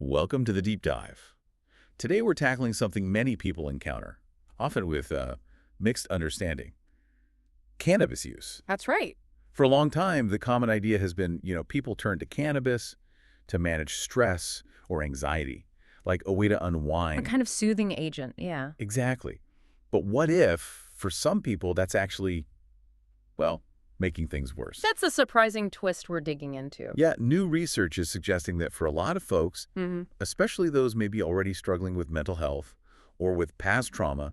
Welcome to the deep dive. Today we're tackling something many people encounter, often with mixed understanding: cannabis use. That's right. For a long time, the common idea has been, people turn to cannabis to manage stress or anxiety, like a way to A unwind. kind of soothing agent, yeah. Exactly. But what if, for some people, that's actually, well, making things worse? That's a surprising twist we're digging into. Yeah, new research is suggesting that for a lot of folks, hmm especially those maybe already struggling with mental health or with past trauma,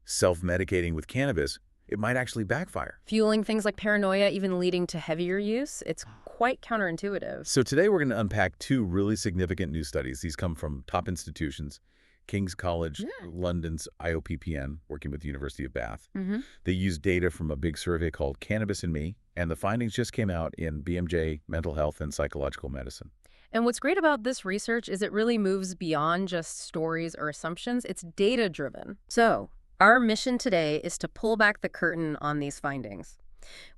self-medicating with cannabis, it might actually backfire. Fueling things like paranoia, even leading to heavier use, it's quite counterintuitive. So today we're going to unpack two really significant new studies. These come from top institutions: King's College Yeah. London's IOPPN, working with the University of Bath. hmm They used data from a big survey called Cannabis and Me, and the findings just came out in BMJ Mental Health and Psychological Medicine. And what's great about this research is it really moves beyond just stories or assumptions. It's data-driven. So, our mission today is to pull back the curtain on these findings.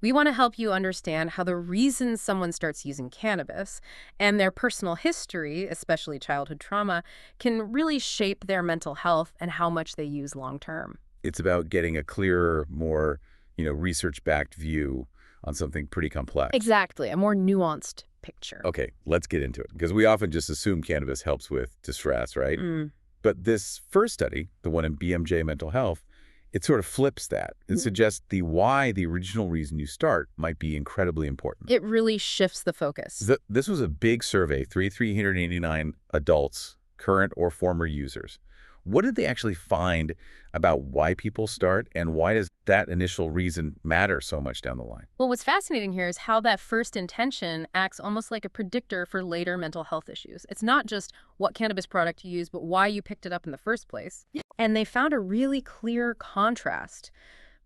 We want to help you understand how the reasons someone starts using cannabis and their personal history, especially childhood trauma, can really shape their mental health and how much they use long term. It's about getting a clearer, more, research-backed view on something pretty complex. Exactly, a more nuanced picture. Okay, let's get into it, because we often just assume cannabis helps with distress, right? Mm. But this first study, the one in BMJ Mental Health, it sort of flips that. It suggests the original reason you start, might be incredibly important. It really shifts the focus. This was a big survey, 389 adults, current or former users. What did they actually find about why people start, and why does that initial reason matter so much down the line? Well, what's fascinating here is how that first intention acts almost like a predictor for later mental health issues. It's not just what cannabis product you use, but why you picked it up in the first place. And they found a really clear contrast.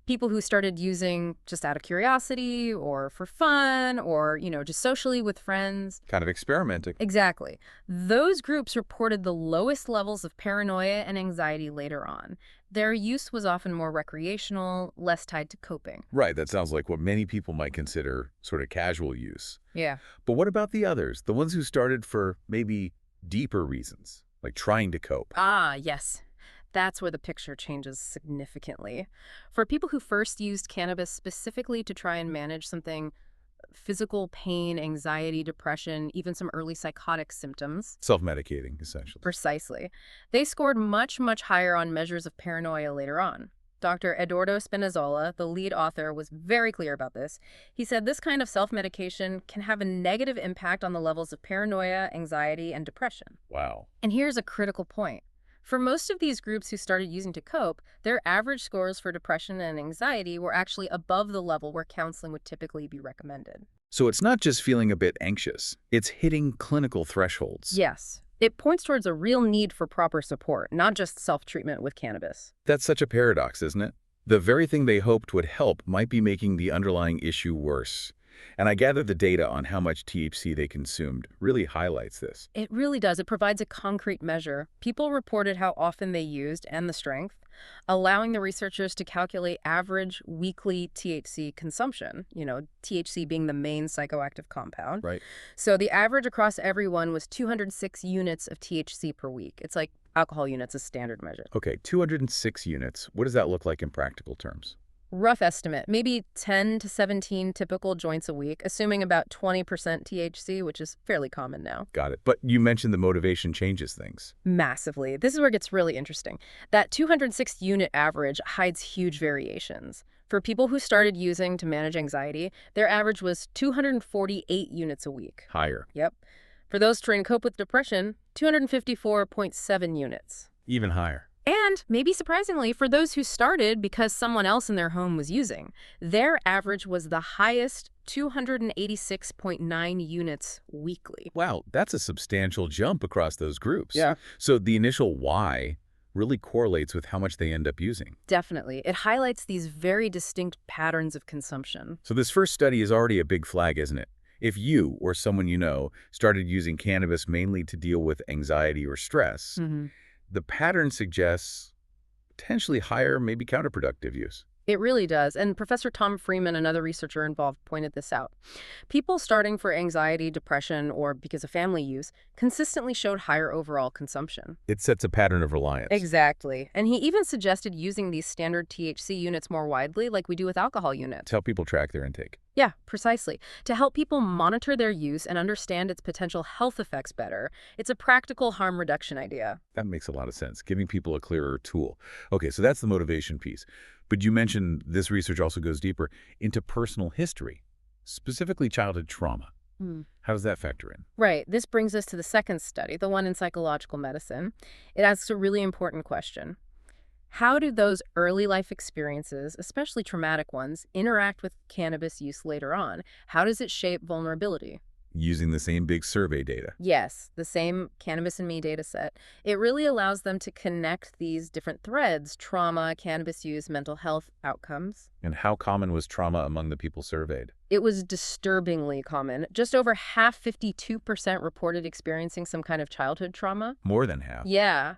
People who started using just out of curiosity or for fun or, just socially with friends. Kind of experimenting. Exactly. Those groups reported the lowest levels of paranoia and anxiety later on. Their use was often more recreational, less tied to coping. Right, that sounds like what many people might consider sort of casual use. Yeah. But what about the others, the ones who started for maybe deeper reasons, like trying to cope? Ah, yes. That's where the picture changes significantly. For people who first used cannabis specifically to try and manage something physical pain, anxiety, depression, even some early psychotic symptoms. Self-medicating, essentially. Precisely. They scored much, much higher on measures of paranoia later on. Dr. Eduardo Spinazzola, the lead author, was very clear about this. He said this kind of self-medication can have a negative impact on the levels of paranoia, anxiety, and depression. Wow. And here's a critical point. For most of these groups who started using to cope, their average scores for depression and anxiety were actually above the level where counseling would typically be recommended. So it's not just feeling a bit anxious, it's hitting clinical thresholds. Yes, it points towards a real need for proper support, not just self-treatment with cannabis. That's such a paradox, isn't it? The very thing they hoped would help might be making the underlying issue worse. And I gather the data on how much THC they consumed really highlights this. It really does. It provides a concrete measure. People reported how often they used and the strength, allowing the researchers to calculate average weekly THC consumption, THC being the main psychoactive compound. Right. So the average across everyone was 206 units of THC per week. It's like alcohol units, a standard measure. Okay, 206 units. What does that look like in practical terms? Rough estimate, maybe 10 to 17 typical joints a week, assuming about 20% THC, which is fairly common now. Got it. But you mentioned the motivation changes things. Massively. This is where it gets really interesting. That 206 unit average hides huge variations. For people who started using to manage anxiety, their average was 248 units a week. Higher. Yep. For those trying to cope with depression, 254.7 units. Even higher. And, maybe surprisingly, for those who started because someone else in their home was using, their average was the highest, 286.9 units weekly. Wow, that's a substantial jump across those groups. Yeah. So the initial why really correlates with how much they end up using. Definitely. It highlights these very distinct patterns of consumption. So this first study is already a big flag, isn't it? If you or someone you know started using cannabis mainly to deal with anxiety or stress, the pattern suggests potentially higher, maybe counterproductive use. It really does. And Professor Tom Freeman, another researcher involved, pointed this out. People starting for anxiety, depression, or because of family use consistently showed higher overall consumption. It sets a pattern of reliance. Exactly. And he even suggested using these standard THC units more widely, like we do with alcohol units. To help people track their intake. Yeah, precisely. To help people monitor their use and understand its potential health effects better. It's a practical harm reduction idea. That makes a lot of sense, giving people a clearer tool. Okay, so that's the motivation piece. But you mentioned this research also goes deeper into personal history, specifically childhood trauma. How does that factor in? Right. This brings us to the second study, the one in psychological medicine. It asks a really important question. How do those early life experiences, especially traumatic ones, interact with cannabis use later on? How does it shape vulnerability? Using the same big survey data. Yes, the same Cannabis and Me data set. It really allows them to connect these different threads, trauma, cannabis use, mental health outcomes. And how common was trauma among the people surveyed? It was disturbingly common. Just over half, 52%, reported experiencing some kind of childhood trauma. More than half. Yeah.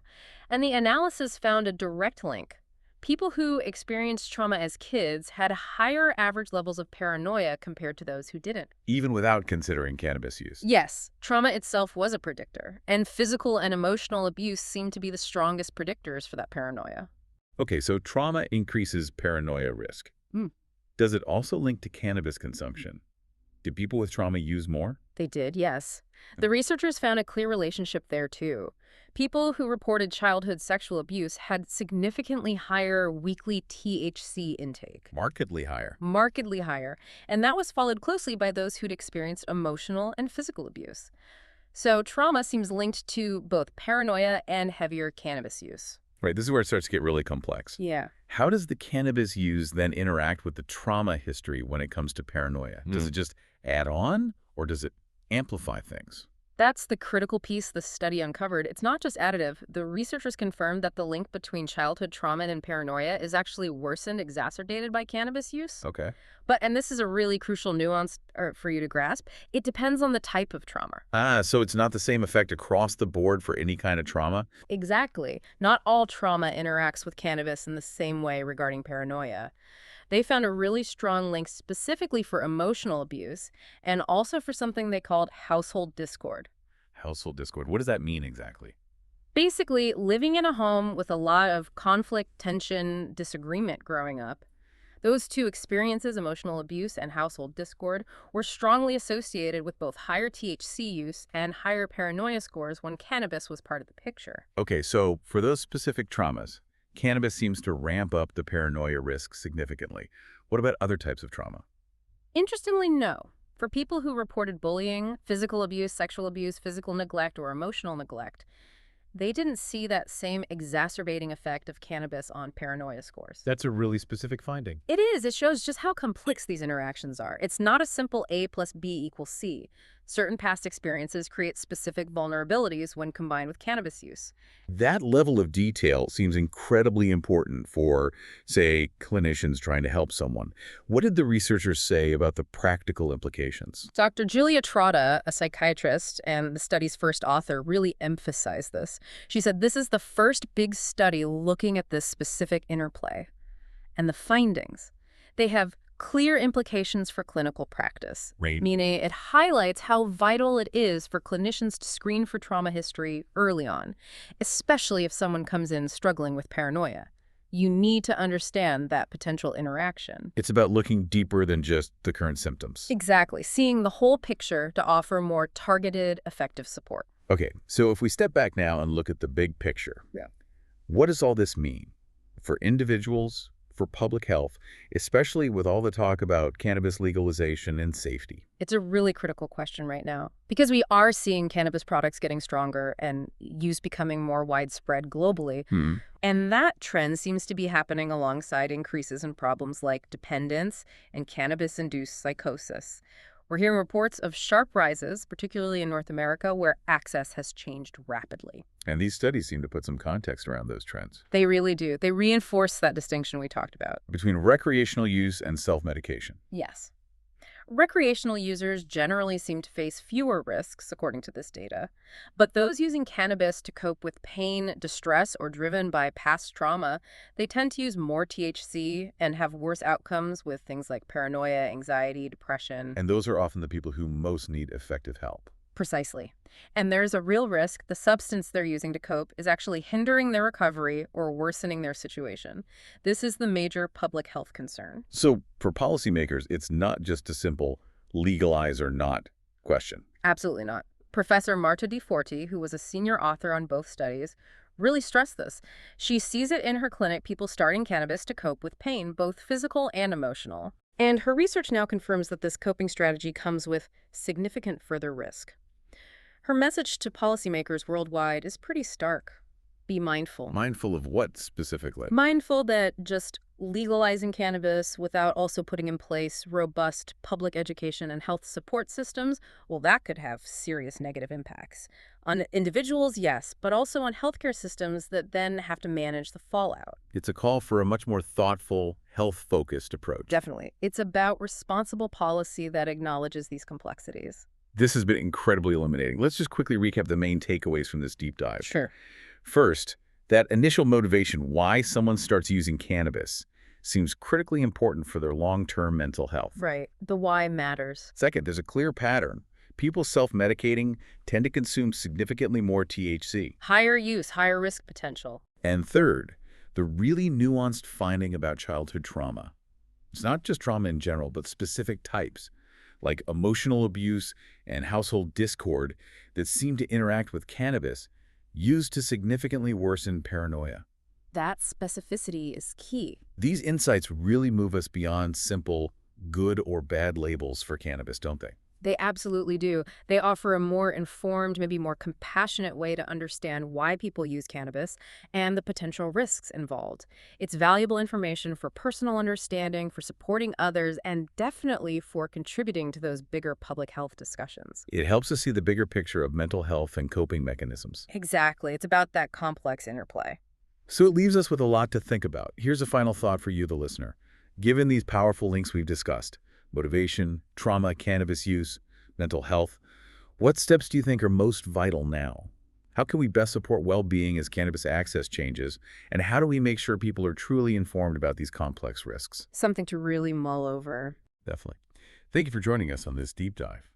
And the analysis found a direct link. People who experienced trauma as kids had higher average levels of paranoia compared to those who didn't. Even without considering cannabis use. Yes, trauma itself was a predictor, and physical and emotional abuse seemed to be the strongest predictors for that paranoia. Okay, so trauma increases paranoia risk. Does it also link to cannabis consumption? Do people with trauma use more? They did, yes. The researchers found a clear relationship there, too. People who reported childhood sexual abuse had significantly higher weekly THC intake. Markedly higher. Markedly higher. And that was followed closely by those who'd experienced emotional and physical abuse. So trauma seems linked to both paranoia and heavier cannabis use. Right, this is where it starts to get really complex. Yeah. How does the cannabis use then interact with the trauma history when it comes to paranoia? Does it just add on, or does it amplify things? That's the critical piece the study uncovered. It's not just additive. The researchers confirmed that the link between childhood trauma and paranoia is actually worsened, exacerbated by cannabis use. Okay. And this is a really crucial nuance for you to grasp, it depends on the type of trauma. So it's not the same effect across the board for any kind of trauma? Exactly. Not all trauma interacts with cannabis in the same way regarding paranoia. They found a really strong link specifically for emotional abuse and also for something they called household discord. Household discord. What does that mean exactly? Basically, living in a home with a lot of conflict, tension, disagreement growing up, those two experiences, emotional abuse and household discord, were strongly associated with both higher THC use and higher paranoia scores when cannabis was part of the picture. Okay, so for those specific traumas, cannabis seems to ramp up the paranoia risk significantly. What about other types of trauma? Interestingly, no. For people who reported bullying, physical abuse, sexual abuse, physical neglect, or emotional neglect, they didn't see that same exacerbating effect of cannabis on paranoia scores. That's a really specific finding. It is. It shows just how complex these interactions are. It's not a simple A plus B equals C. Certain past experiences create specific vulnerabilities when combined with cannabis use. That level of detail seems incredibly important for, say, clinicians trying to help someone. What did the researchers say about the practical implications? Dr. Julia Trotta, a psychiatrist and the study's first author, really emphasized this. She said this is the first big study looking at this specific interplay. And the findings, they have clear implications for clinical practice, Right. meaning it highlights how vital it is for clinicians to screen for trauma history early on, especially if someone comes in struggling with paranoia. You need to understand that potential interaction. It's about looking deeper than just the current symptoms. Exactly, seeing the whole picture to offer more targeted, effective support. Okay, so if we step back now and look at the big picture, Yeah. what does all this mean for individuals, for public health, especially with all the talk about cannabis legalization and safety? It's a really critical question right now because we are seeing cannabis products getting stronger and use becoming more widespread globally. And that trend seems to be happening alongside increases in problems like dependence and cannabis-induced psychosis. We're hearing reports of sharp rises, particularly in North America, where access has changed rapidly. And these studies seem to put some context around those trends. They really do. They reinforce that distinction we talked about. Between recreational use and self-medication. Yes. Recreational users generally seem to face fewer risks, according to this data. But those using cannabis to cope with pain, distress, or driven by past trauma, they tend to use more THC and have worse outcomes with things like paranoia, anxiety, depression. And those are often the people who most need effective help. Precisely. And there's a real risk the substance they're using to cope is actually hindering their recovery or worsening their situation. This is the major public health concern. So for policymakers, it's not just a simple legalize or not question. Absolutely not. Professor Marta Di Forti, who was a senior author on both studies, really stressed this. She sees it in her clinic, people starting cannabis to cope with pain, both physical and emotional. And her research now confirms that this coping strategy comes with significant further risk. Her message to policymakers worldwide is pretty stark. Be mindful. Mindful of what specifically? Mindful that just legalizing cannabis without also putting in place robust public education and health support systems, well, that could have serious negative impacts. On individuals, yes, but also on healthcare systems that then have to manage the fallout. It's a call for a much more thoughtful, health-focused approach. Definitely. It's about responsible policy that acknowledges these complexities. This has been incredibly illuminating. Let's just quickly recap the main takeaways from this deep dive. Sure. First, that initial motivation, why someone starts using cannabis, seems critically important for their long-term mental health. Right. The why matters. Second, there's a clear pattern. People self-medicating tend to consume significantly more THC. Higher use, higher risk potential. And third, the really nuanced finding about childhood trauma. It's not just trauma in general, but specific types, like emotional abuse and household discord that seem to interact with cannabis, used to significantly worsen paranoia. That specificity is key. These insights really move us beyond simple good or bad labels for cannabis, don't they? They absolutely do. They offer a more informed, maybe more compassionate way to understand why people use cannabis and the potential risks involved. It's valuable information for personal understanding, for supporting others, and definitely for contributing to those bigger public health discussions. It helps us see the bigger picture of mental health and coping mechanisms. Exactly. It's about that complex interplay. So it leaves us with a lot to think about. Here's a final thought for you, the listener. Given these powerful links we've discussed, motivation, trauma, cannabis use, mental health, what steps do you think are most vital now? How can we best support well-being as cannabis access changes? And how do we make sure people are truly informed about these complex risks? Something to really mull over. Definitely. Thank you for joining us on this deep dive.